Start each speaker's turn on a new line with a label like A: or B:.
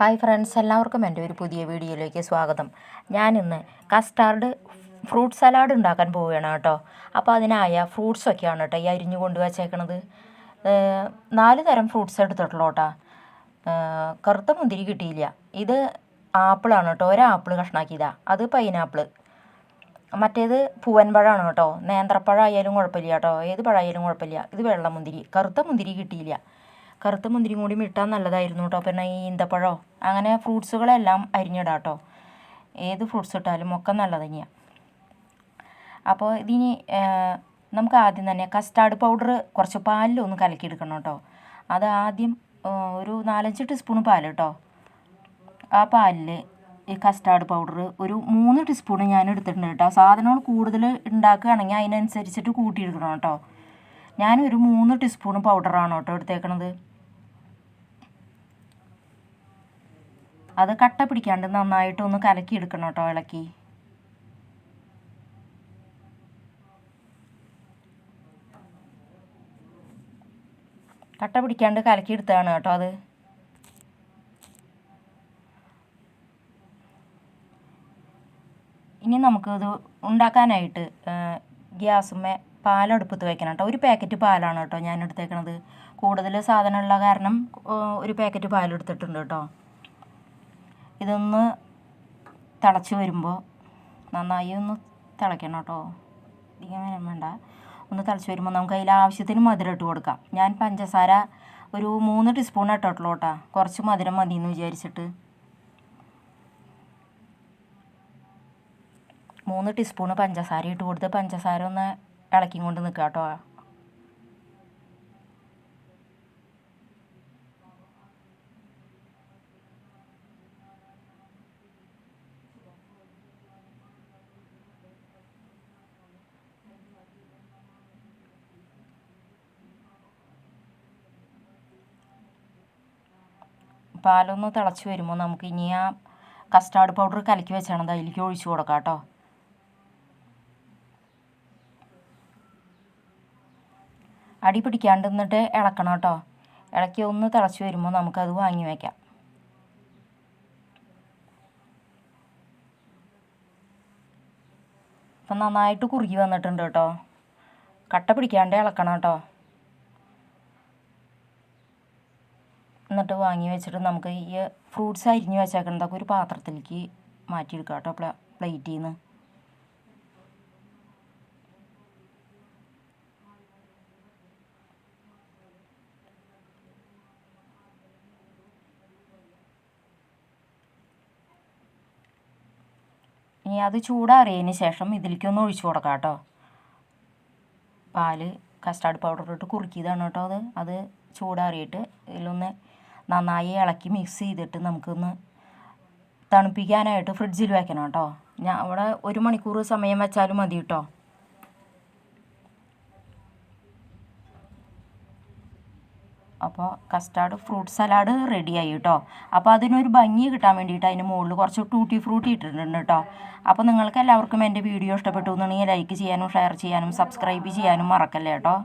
A: Hi friends, എല്ലാവർക്കും എൻ്റെ ഒരു പുതിയ വീഡിയോയിലേക്ക് സ്വാഗതം. ഞാനിന്ന് കസ്റ്റാർഡ് ഫ്രൂട്ട് സലാഡ് ഉണ്ടാക്കാൻ പോവുകയാണ് കേട്ടോ. അപ്പോൾ അതിനായ ഫ്രൂട്ട്സൊക്കെയാണ് കേട്ടോ ഈ അരിഞ്ഞു കൊണ്ട് വച്ചേക്കണത്. 4 തരം ഫ്രൂട്ട്സ് എടുത്തിട്ടുള്ളൂ കേട്ടോ. കറുത്ത മുന്തിരി കിട്ടിയില്ല. ഇത് ആപ്പിളാണ് കേട്ടോ, ഒരാപ്പിൾ കഷ്ണാക്കിയതാണ്. അത് പൈനാപ്പിൾ. മറ്റേത് പൂവൻപഴമാണ് കേട്ടോ. നേന്ത്രപ്പഴം ആയാലും കുഴപ്പമില്ല കേട്ടോ, ഏത് പഴമായാലും കുഴപ്പമില്ല. ഇത് വെള്ളമുന്തിരി. കറുത്ത മുന്തിരി കിട്ടിയില്ല. കറുത്ത മുന്തിരിയും കൂടി ഇട്ടാൽ നല്ലതായിരുന്നു കേട്ടോ. പിന്നെ ഈ ഈന്തപ്പഴമോ അങ്ങനെ ഫ്രൂട്ട്സുകളെല്ലാം അരിഞ്ഞിടാം കേട്ടോ. ഏത് ഫ്രൂട്ട്സ് ഇട്ടാലും ഒക്കെ നല്ലത് തന്നെയാണ്. അപ്പോൾ ഇതിന് നമുക്ക് ആദ്യം തന്നെ കസ്റ്റാർഡ് പൗഡർ കുറച്ച് പാലിലൊന്ന് കലക്കിയെടുക്കണം കേട്ടോ. അത് ആദ്യം ഒരു 4-5 ടീസ്പൂൺ പാൽ കേട്ടോ. ആ പാലിൽ ഈ കസ്റ്റാർഡ് പൗഡർ ഒരു 3 ടീസ്പൂൺ ഞാൻ എടുത്തിട്ടുണ്ട് കേട്ടോ. സാധനങ്ങൾ കൂടുതൽ ഉണ്ടാക്കുകയാണെങ്കിൽ അതിനനുസരിച്ചിട്ട് കൂട്ടിയെടുക്കണം കേട്ടോ. ഞാനൊരു 3 ടീസ്പൂൺ പൗഡറാണ് കേട്ടോ എടുത്തേക്കണത്. അത് കട്ട പിടിക്കാണ്ട് നന്നായിട്ടൊന്ന് കലക്കി എടുക്കണം കേട്ടോ, ഇളക്കി. കട്ട പിടിക്കാണ്ട് കലക്കി എടുത്തതാണ് കേട്ടോ അത്. ഇനി നമുക്കിത് ഉണ്ടാക്കാനായിട്ട് ഗ്യാസുമ്മേ പാലടുപ്പത്ത് വയ്ക്കണം കേട്ടോ. ഒരു പാക്കറ്റ് പാലാണ് കേട്ടോ ഞാൻ എടുത്തേക്കണത്. കൂടുതൽ സാധനമുള്ള കാരണം ഒരു പാക്കറ്റ് പാലെടുത്തിട്ടുണ്ട് കേട്ടോ. ഇതൊന്ന് തിളച്ച് വരുമ്പോൾ നന്നായി ഒന്ന് തിളയ്ക്കണം കേട്ടോ. ഇങ്ങനെ വേണ്ട, ഒന്ന് തിളച്ച് വരുമ്പോൾ നമുക്ക് അതിൽ ആവശ്യത്തിന് മധുരം ഇട്ട് കൊടുക്കാം. ഞാൻ പഞ്ചസാര ഒരു 3 ടീസ്പൂൺ ഇട്ടിട്ടുള്ളൂ കേട്ടോ. കുറച്ച് മധുരം മതി എന്ന് വിചാരിച്ചിട്ട് 3 ടീസ്പൂൺ പഞ്ചസാര ഇട്ട് കൊടുത്ത് പഞ്ചസാര ഒന്ന് ഇളക്കി കൊണ്ട് നിൽക്കുക കേട്ടോ. പാലൊന്ന് തിളച്ച് വരുമ്പോൾ നമുക്ക് ഇനി ആ കസ്റ്റാർഡ് പൗഡർ കലക്കി വെച്ചാണത് അതിലേക്ക് ഒഴിച്ചു കൊടുക്കാം കേട്ടോ. അടി പിടിക്കാണ്ട് നിന്നിട്ട് ഇളക്കണം കേട്ടോ. ഇളക്കി ഒന്ന് തിളച്ച് വരുമ്പോൾ നമുക്കത് വാങ്ങി വയ്ക്കാം. അപ്പം നന്നായിട്ട് കുറുകി വന്നിട്ടുണ്ട് കേട്ടോ. കട്ട പിടിക്കാണ്ട് ഇളക്കണം കേട്ടോ. എന്നിട്ട് വാങ്ങി വെച്ചിട്ട് നമുക്ക് ഈ ഫ്രൂട്ട്സ് അരിഞ്ഞ് വെച്ചേക്കുന്നതൊക്കെ ഒരു പാത്രത്തിലേക്ക് മാറ്റിയെടുക്കാം കേട്ടോ, പ്ലേറ്റിൽ നിന്ന്. ഇനി അത് ചൂടാറിയതിന് ശേഷം ഇതിലേക്കൊന്ന് ഒഴിച്ചു കൊടുക്കാം കേട്ടോ. പാല് കസ്റ്റാർഡ് പൗഡർ ഇട്ട് കുറുക്കിയതാണ് കേട്ടോ അത് ചൂടാറിയിട്ട് ഇതിലൊന്ന് നന്നായി ഇളക്കി മിക്സ് ചെയ്തിട്ട് നമുക്കൊന്ന് തണുപ്പിക്കാനായിട്ട് ഫ്രിഡ്ജിൽ വെക്കണം കേട്ടോ. ഞാൻ അവിടെ 1 മണിക്കൂർ സമയം വെച്ചാലും മതി കേട്ടോ. അപ്പോൾ കസ്റ്റാർഡ് ഫ്രൂട്ട് സലാഡ് റെഡിയായി കേട്ടോ. അപ്പോൾ അതിനൊരു ഭംഗി കിട്ടാൻ വേണ്ടിയിട്ട് അതിന് മുകളിൽ കുറച്ച് ടൂട്ടി ഫ്രൂട്ടി ഇട്ടിട്ടുണ്ട് കേട്ടോ. അപ്പോൾ നിങ്ങൾക്ക് എല്ലാവർക്കും എൻ്റെ വീഡിയോ ഇഷ്ടപ്പെട്ടു എന്നുണ്ടെങ്കിൽ ലൈക്ക് ചെയ്യാനും ഷെയർ ചെയ്യാനും സബ്സ്ക്രൈബ് ചെയ്യാനും മറക്കല്ലേ കേട്ടോ.